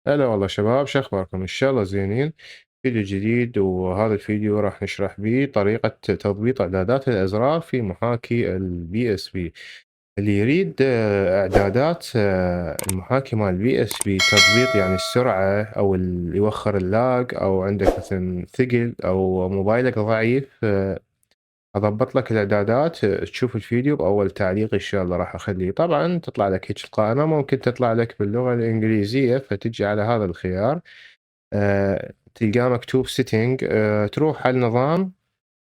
هلا والله شباب، شو اخباركم؟ ان شاء الله زينين. فيديو جديد، وهذا الفيديو راح نشرح به طريقة تضبيط اعدادات الازرار في محاكي البي اس بي. اللي يريد اعدادات المحاكي مال البي اس بي تضبيط، يعني السرعة او يوخر اللاج، او عندك مثلا ثقل او موبايلك ضعيف، اضبط لك الاعدادات. تشوف الفيديو باول تعليق ان شاء الله راح اخليه. طبعا تطلع لك هيك القائمة، ممكن تطلع لك باللغة الانجليزية، فتجي على هذا الخيار. تلقاه مكتوب setting، تروح على النظام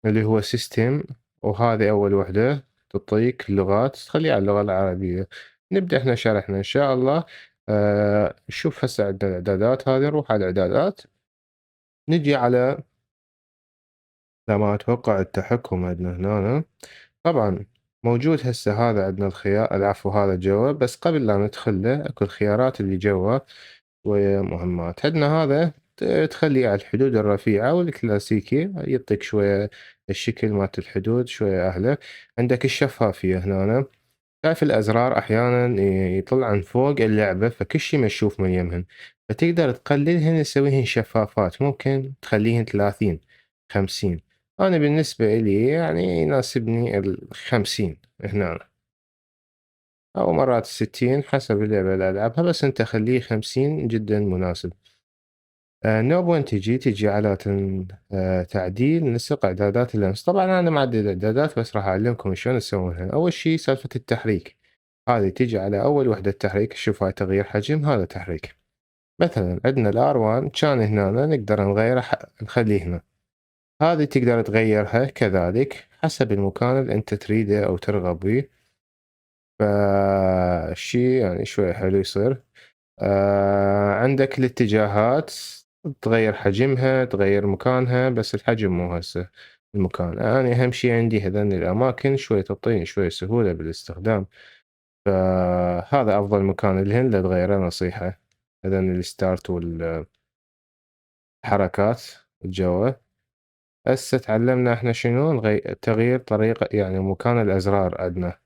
اللي هو system، وهذه أول وحدة تعطيك اللغات، تخليها على اللغة العربية. نبدأ احنا شرحنا إن شاء الله. شوف هسه عندنا الإعدادات هذه، نروح على الإعدادات، نجي على ما أتوقع التحكم عندنا هنا. طبعا موجود هسه هذا عندنا الخيار، العفو هذا جوا، بس قبل لا ندخل له اكو الخيارات اللي جوا ومهمات. عندنا هذا تخليه على الحدود الرفيعة والكلاسيكي، يعطيك شوية الشكل مالت الحدود شوية أحلى. عندك الشفافية هنا، شايف الأزرار أحيانا يطلعن فوق اللعبة، فكل شي مشوف من يمهن، فتقدر تقللهن تسويهن شفافات، ممكن تخليهن 30 50. أنا بالنسبة إلي يعني يناسبني 50 هنا، أو مرات 60 حسب اللعبة اللي ألعبها، بس أنت خليه 50 جدا مناسب. نوب وين تجي على تعديل نسق إعدادات اللمس. طبعا أنا معدل الإعدادات، بس راح أعلمكم شلون تسوونها. أول شي سالفة التحريك، هذه تجي على أول وحدة تحريك. شوف هاي تغيير حجم، هذا تحريك. مثلا عندنا الR1 كان هنا، نقدر نغيره، نخليه هنا. هذه تقدر تغيرها كذلك حسب المكان اللي أنت تريده أو ترغب به. فالشي يعني شوي حلو يصير. عندك الاتجاهات، تغير حجمها تغير مكانها، بس الحجم مو هسه المكان. أنا أهم شي عندي هذين الأماكن شوي تعطيني شوي سهولة بالاستخدام، فهذا أفضل مكان لهن اللي تغيره نصيحة. هذين الستارت والحركات الجوا. هسه تعلمنا احنا شنو تغيير طريقة، يعني مكان الأزرار عندنا.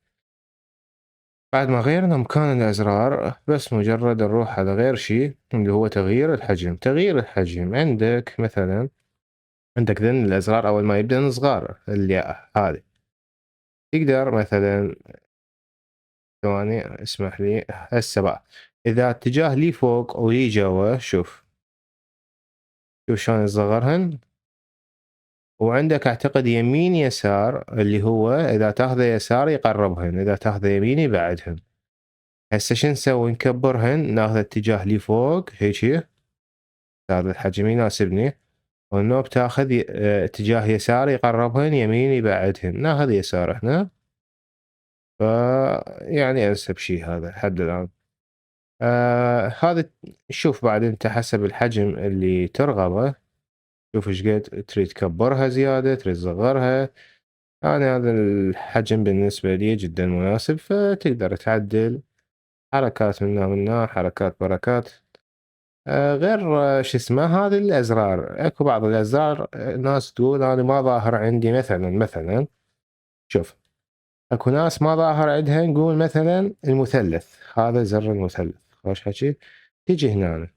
بعد ما غيرنا مكان الأزرار، بس مجرد نروح على غير شيء اللي هو تغيير الحجم. تغيير الحجم عندك مثلا، عندك ذن الأزرار أول ما يبدأ صغار، اللي هذه تقدر مثلا، ثواني اسمح لي هسه بقى، إذا اتجاه لي فوق ولي جوا، شوف شلون يصغرهن. وعندك أعتقد يمين يسار، اللي هو إذا تاخذه يسار يقربهن، إذا تاخذه يمين يبعدهن. هسه شو نسوي؟ نكبرهن، ناخذ اتجاه لي فوق هيجي، هذا الحجم يناسبني. والنوب تاخذ اتجاه يسار يقربهن، يمين يبعدهن، ناخذ يسار هنا. ف يعني انسب شي هذا لحد الان. هذا شوف بعد انت حسب الحجم اللي ترغبه، شوف ايش قد تريد تكبرها زيادة تريد تصغرها. أنا هذا الحجم بالنسبة لي جدا مناسب، فتقدر تعدل حركات منا ومنا، حركات بركات. غير شو اسمه، هذه الأزرار، اكو بعض الأزرار ناس تقول أنا ما ظاهر عندي، مثلا شوف، اكو ناس ما ظاهر عندها، نقول مثلا المثلث، هذا زر المثلث، خوش حكي. تجي هنا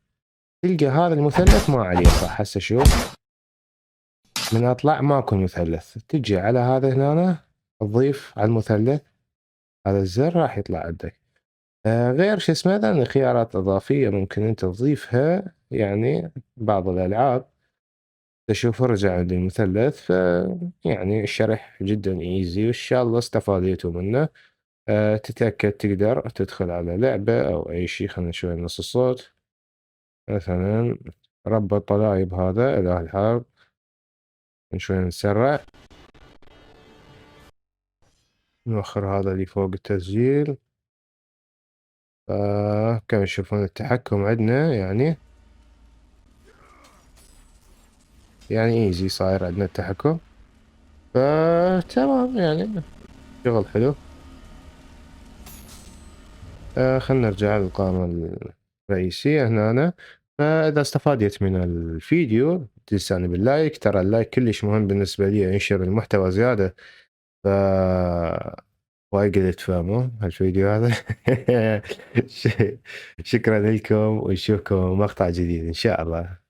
تلقى هذا المثلث ما عليه صح. هسه شوف، من اطلع ماكو مثلث، تجي على هذا هنا تضيف على المثلث، هذا الزر راح يطلع عندك. غير شو اسمه، ذا خيارات إضافية ممكن أنت تضيفها، يعني بعض الألعاب تشوف رجع عند المثلث. يعني الشرح جدا ايزي، وإن شاء الله استفاديتوا منه. تتأكد تقدر تدخل على لعبة أو أي شي. خلنا شوي نص الصوت، مثلا رب الطلايب هذا إله الحرب. شوي نسرع، نوخر هذا اللي فوق التسجيل. كما تشوفون التحكم عندنا يعني ايزي صاير عندنا التحكم. تمام يعني شغل حلو. خلنا نرجع للقائمة الرئيسية هنا. فإذا استفادت من الفيديو تنساني باللايك، ترى اللايك كلش مهم بالنسبة لي، ينشر المحتوى زيادة. ف وايد قدرت تفهموا هالفيديو هذا. ش شكرًا لكم ونشوفكم مقطع جديد إن شاء الله.